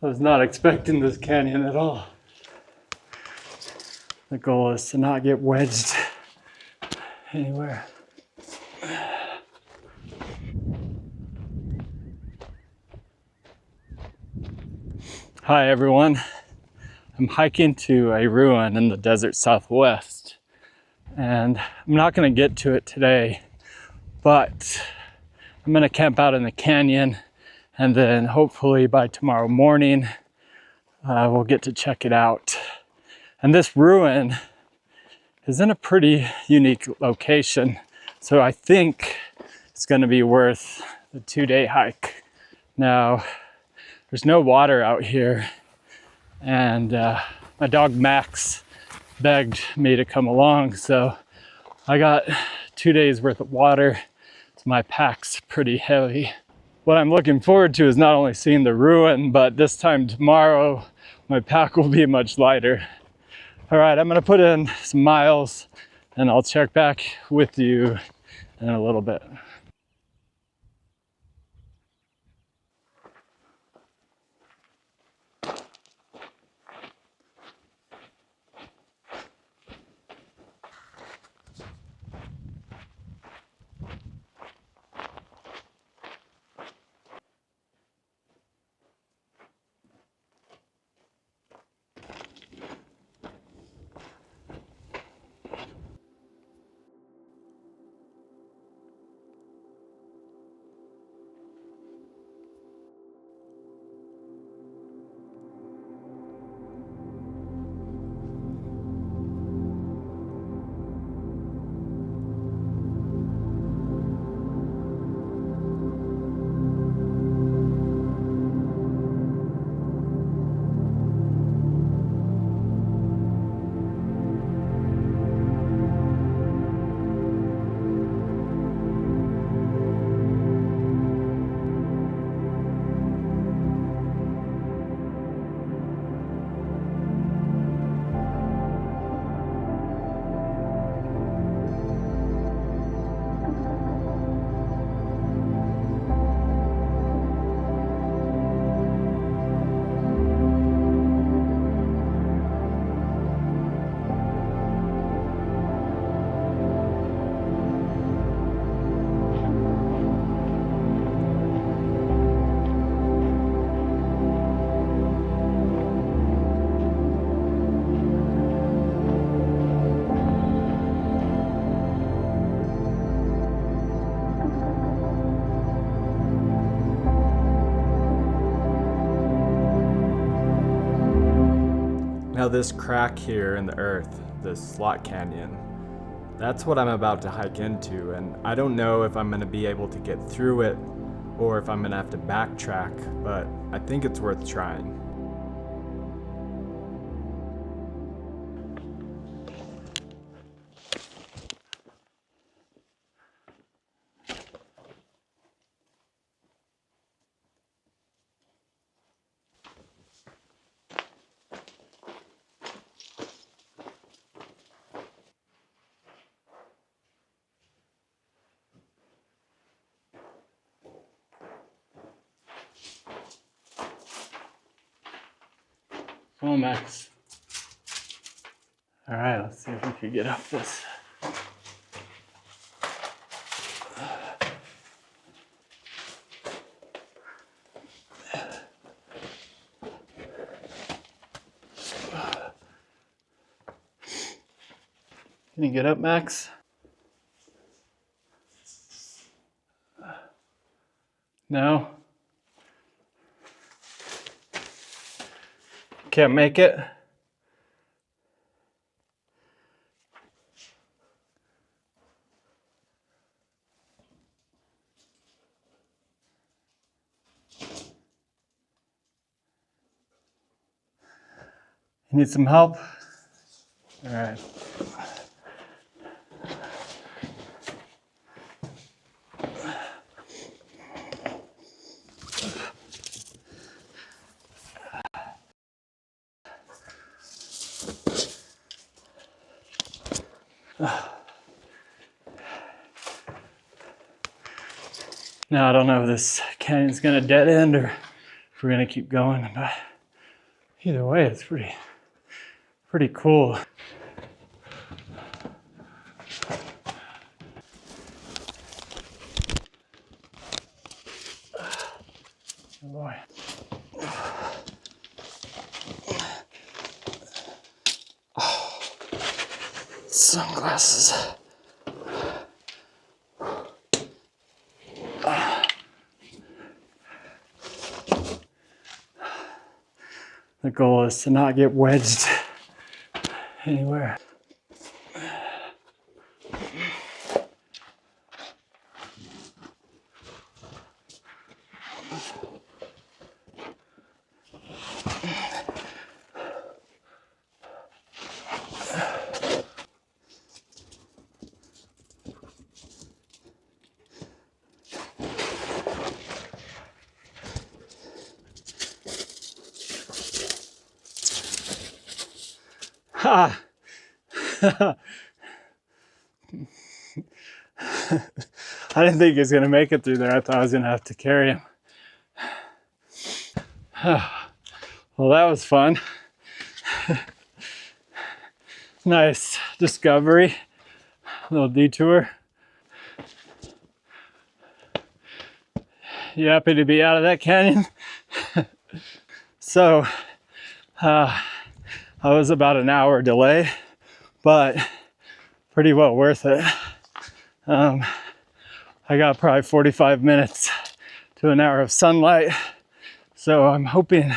I was not expecting this canyon at all. The goal is to not get wedged anywhere. Hi everyone. I'm hiking to a ruin in the desert southwest, and I'm not going to get to it today, but I'm going to camp out in the canyon, and then hopefully by tomorrow morning we'll get to check it out. And this ruin is in a pretty unique location, so I think it's going to be worth the 2-day hike. Now, there's no water out here, and my dog Max begged me to come along, so I got 2 days worth of water. So my pack's pretty heavy. What I'm looking forward to is not only seeing the ruin, but this time tomorrow my pack will be much lighter. All right, I'm gonna put in some miles and I'll check back with you in a little bit. Now this crack here in the earth, this slot canyon, that's what I'm about to hike into, and I don't know if I'm going to be able to get through it or if I'm going to have to backtrack, but I think it's worth trying. Come on, Max. All right, let's see if we can get up this. Can you get up, Max? No? Can't make it? You need some help? All right. Now I don't know if this canyon's gonna dead end or if we're gonna keep going, but Either way, it's pretty cool. Oh boy. Sunglasses. The goal is to not get wedged anywhere. Ha! I didn't think he was gonna make it through there. I thought I was gonna have to carry him. Well, that was fun. Nice discovery, little detour. You happy to be out of that canyon? So, I was about an hour delay, but pretty well worth it. I got probably 45 minutes to an hour of sunlight, so I'm hoping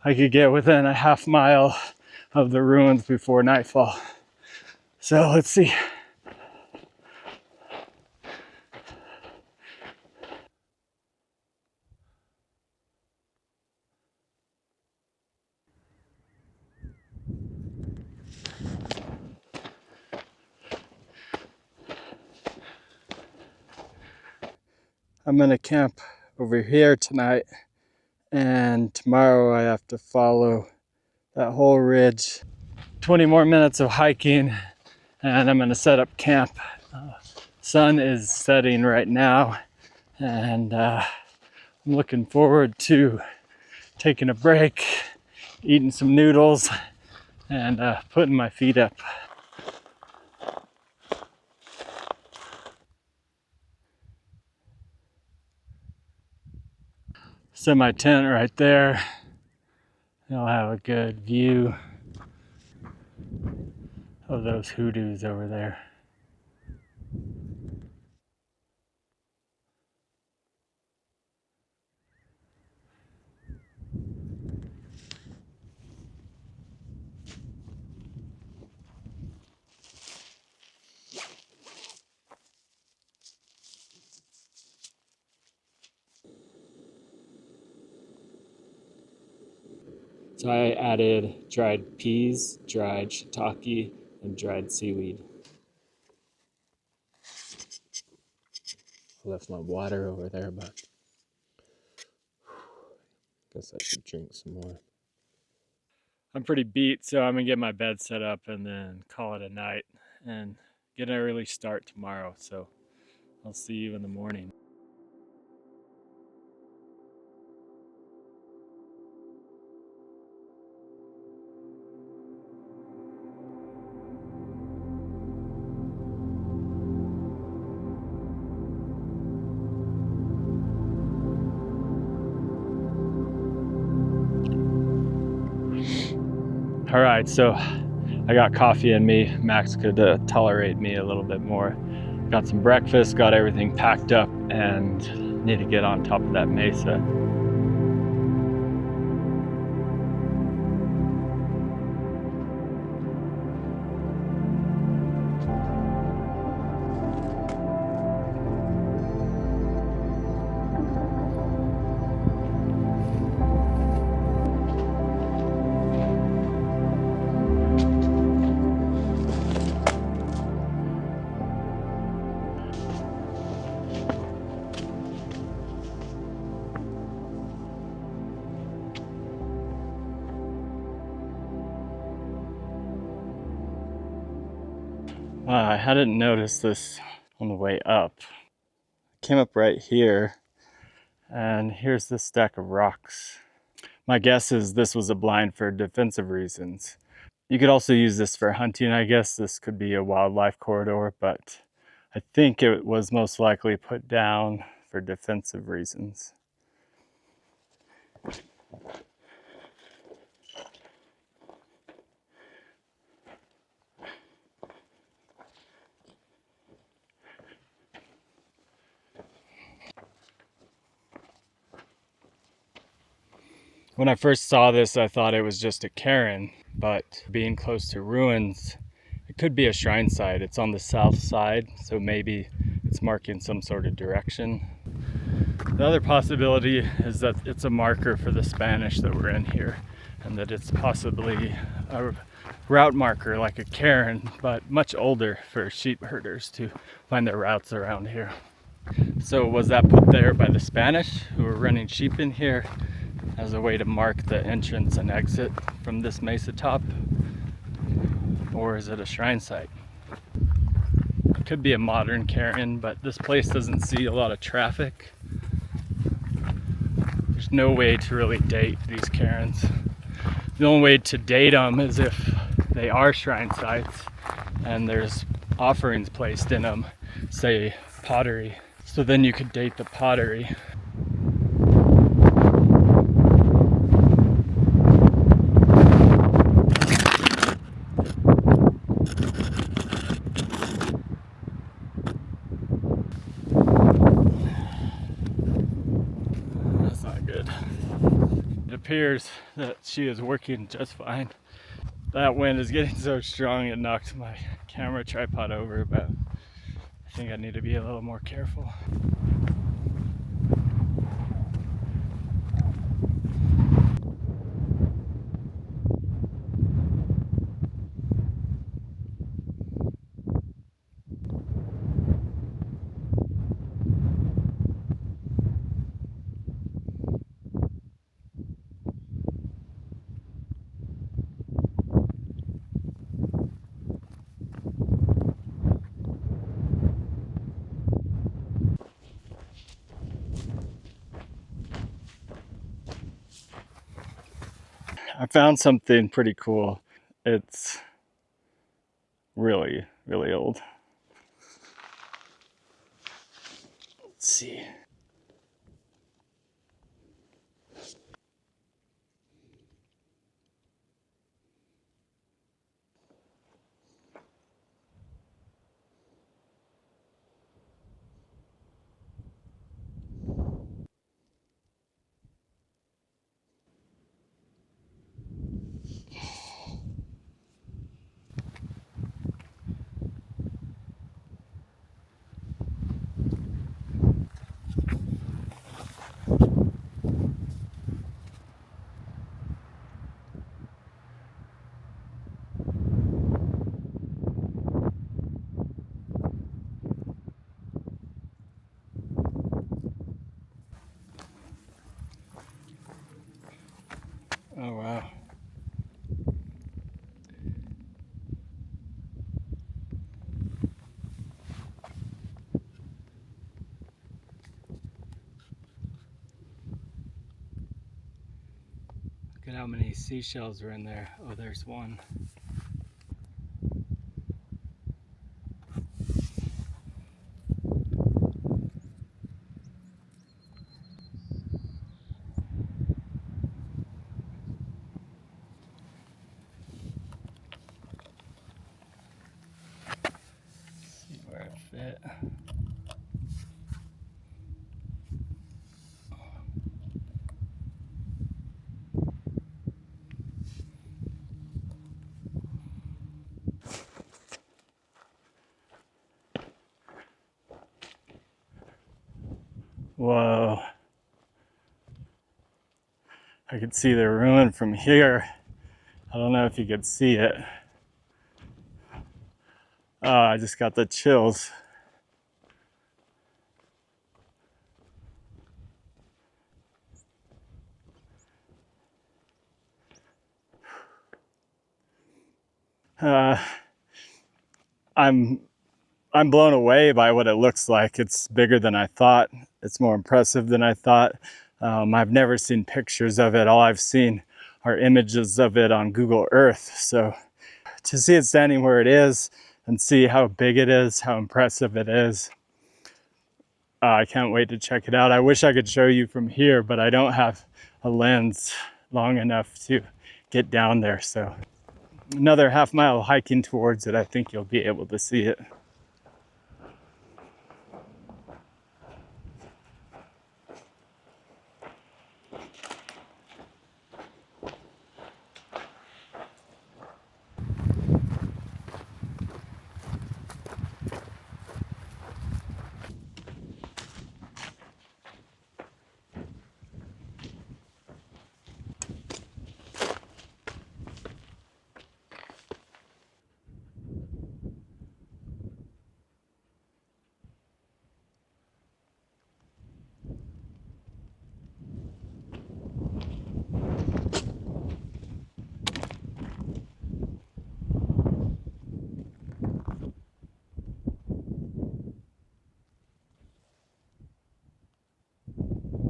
I could get within a half mile of the ruins before nightfall. So let's see. I'm gonna camp over here tonight, and tomorrow I have to follow that whole ridge. 20 more minutes of hiking, and I'm gonna set up camp. Sun is setting right now, and I'm looking forward to taking a break, eating some noodles, and putting my feet up. Set my tent right there. I'll have a good view of those hoodoos over there. So I added dried peas, dried shiitake, and dried seaweed. I left my water over there, but guess I should drink some more. I'm pretty beat, so I'm gonna get my bed set up and then call it a night and get an early start tomorrow. So I'll see you in the morning. All right, so I got coffee in me. Max could tolerate me a little bit more. Got some breakfast, got everything packed up, and need to get on top of that mesa. I hadn't noticed this on the way up. I came up right here, and here's this stack of rocks. My guess is this was a blind for defensive reasons. You could also use this for hunting, I guess. This could be a wildlife corridor, but I think it was most likely put down for defensive reasons. When I first saw this, I thought it was just a cairn, but being close to ruins, it could be a shrine site. It's on the south side, so maybe it's marking some sort of direction. The other possibility is that it's a marker for the Spanish that were in here, and that it's possibly a route marker like a cairn, but much older for sheep herders to find their routes around here. So was that put there by the Spanish who were running sheep in here as a way to mark the entrance and exit from this mesa top? Or is it a shrine site? It could be a modern cairn, but this place doesn't see a lot of traffic. There's no way to really date these cairns. The only way to date them is if they are shrine sites and there's offerings placed in them, say pottery. So then you could date the pottery. That's not good. It appears that she is working just fine. That wind is getting so strong it knocked my camera tripod over, but I think I need to be a little more careful. I found something pretty cool. It's really, really old. Let's see. Oh wow. Look at how many seashells are in there. Oh, there's one. See where it fit. Whoa. I could see the ruin from here. I don't know if you could see it. Oh, I just got the chills. I'm blown away by what it looks like. It's bigger than I thought. It's more impressive than I thought. I've never seen pictures of it. All I've seen are images of it on Google Earth. So to see it standing where it is and see how big it is, how impressive it is, I can't wait to check it out. I wish I could show you from here, but I don't have a lens long enough to get down there. So another half-mile hiking towards it, I think you'll be able to see it.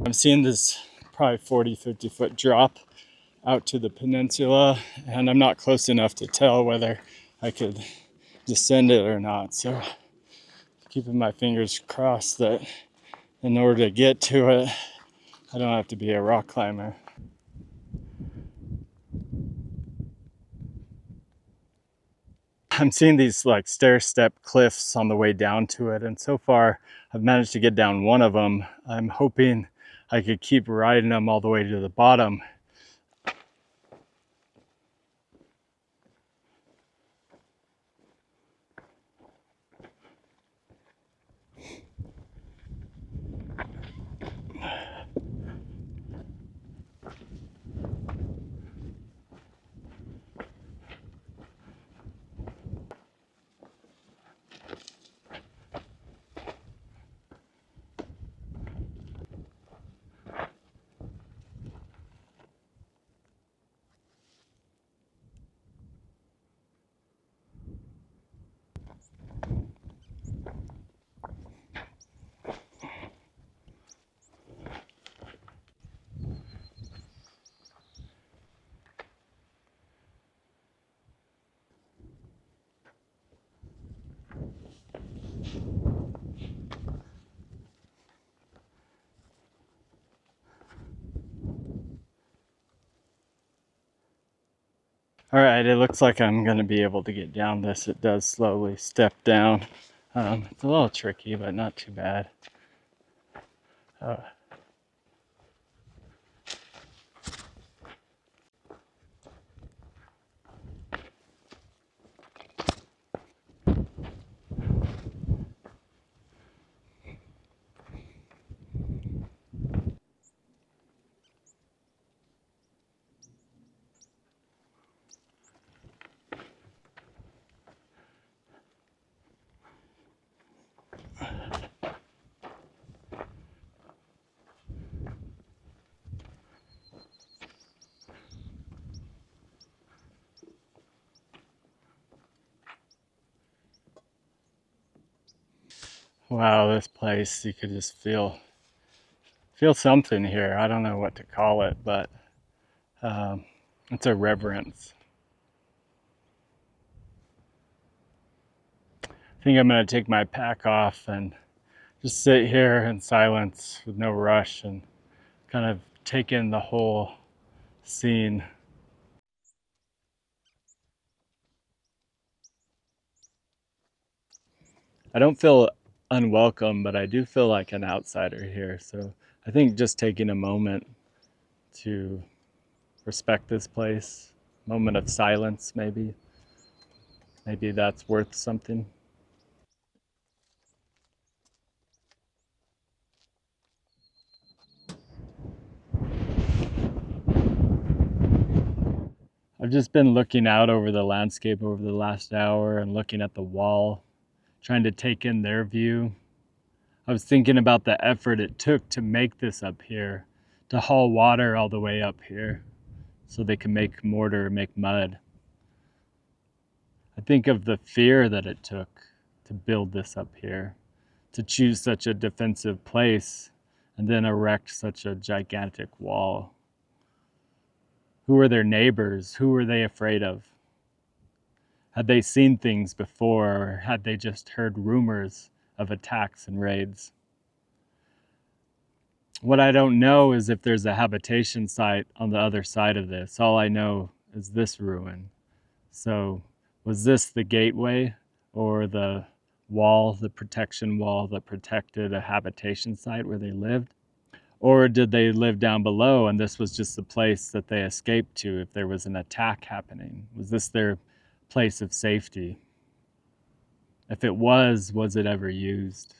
I'm seeing this probably 40-50 foot drop out to the peninsula, and I'm not close enough to tell whether I could descend it or not. So keeping my fingers crossed that in order to get to it, I don't have to be a rock climber. I'm seeing these like stair step cliffs on the way down to it, and so far I've managed to get down one of them. I'm hoping I could keep riding them all the way to the bottom. All right, it looks like I'm going to be able to get down this. It does slowly step down. It's a little tricky, but not too bad. Wow, this place, you could just feel something here. I don't know what to call it, but it's a reverence. I think I'm going to take my pack off and just sit here in silence with no rush and kind of take in the whole scene. I don't feel unwelcome, but I do feel like an outsider here. So I think just taking a moment to respect this place, moment of silence, maybe that's worth something. I've just been looking out over the landscape over the last hour and looking at the wall, trying to take in their view. I was thinking about the effort it took to make this up here, to haul water all the way up here so they can make mortar, make mud. I think of the fear that it took to build this up here, to choose such a defensive place and then erect such a gigantic wall? Who were their neighbors? Who were they afraid of? Had they seen things before, or had they just heard rumors of attacks and raids? What I don't know is if there's a habitation site on the other side of this. All I know is this ruin. So was this the gateway or the wall, the protection wall that protected a habitation site where they lived? Or did they live down below and this was just the place that they escaped to if there was an attack happening? Was this their place of safety? If it was it ever used?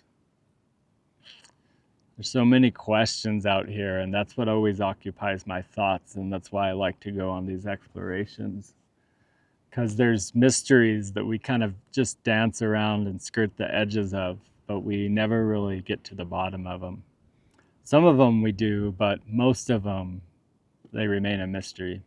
There's so many questions out here, and that's what always occupies my thoughts, and that's why I like to go on these explorations. Because there's mysteries that we kind of just dance around and skirt the edges of, but we never really get to the bottom of them. Some of them we do, but most of them, they remain a mystery.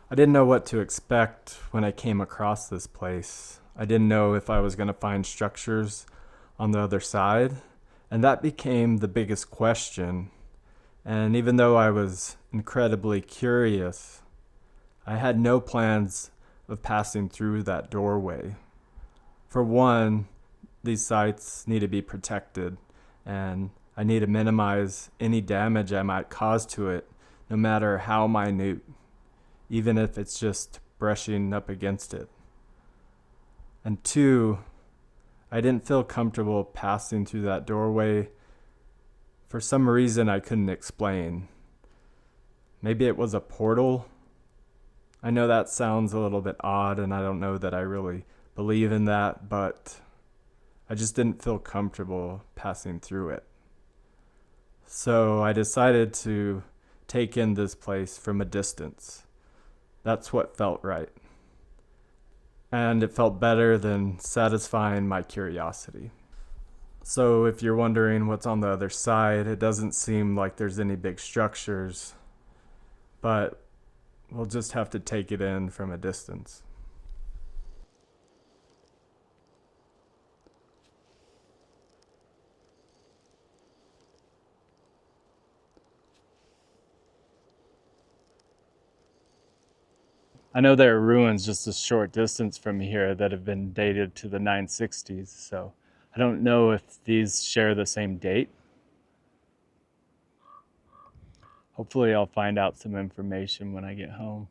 I didn't know what to expect when I came across this place. I didn't know if I was going to find structures on the other side, and that became the biggest question. And even though I was incredibly curious, I had no plans of passing through that doorway. For one, these sites need to be protected, and I need to minimize any damage I might cause to it, no matter how minute, even if it's just brushing up against it. And two, I didn't feel comfortable passing through that doorway for some reason I couldn't explain. Maybe it was a portal. I know that sounds a little bit odd, and I don't know that I really believe in that, but I just didn't feel comfortable passing through it. So I decided to take in this place from a distance. That's what felt right. And it felt better than satisfying my curiosity. So if you're wondering what's on the other side, it doesn't seem like there's any big structures, but we'll just have to take it in from a distance. I know there are ruins just a short distance from here that have been dated to the 960s, so I don't know if these share the same date. Hopefully I'll find out some information when I get home.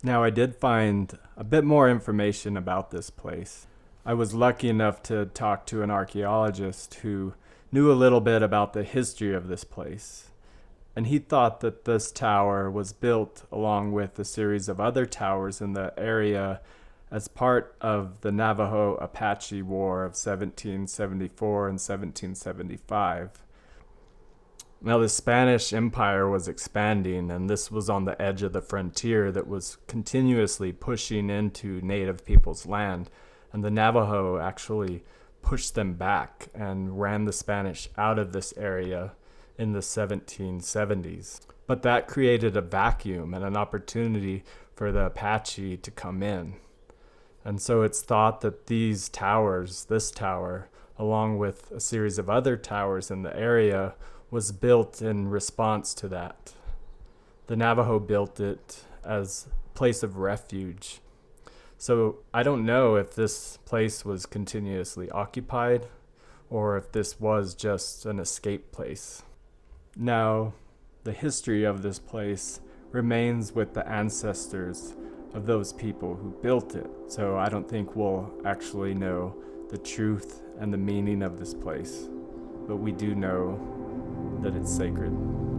Now, I did find a bit more information about this place. I was lucky enough to talk to an archaeologist who knew a little bit about the history of this place. And he thought that this tower was built along with a series of other towers in the area as part of the Navajo-Apache War of 1774 and 1775. Now, the Spanish Empire was expanding, and this was on the edge of the frontier that was continuously pushing into native people's land. And the Navajo actually pushed them back and ran the Spanish out of this area in the 1770s. But that created a vacuum and an opportunity for the Apache to come in. And so it's thought that these towers, this tower, along with a series of other towers in the area, was built in response to that. The Navajo built it as a place of refuge. So I don't know if this place was continuously occupied or if this was just an escape place. Now, the history of this place remains with the ancestors of those people who built it. So I don't think we'll actually know the truth and the meaning of this place, but we do know that it's sacred.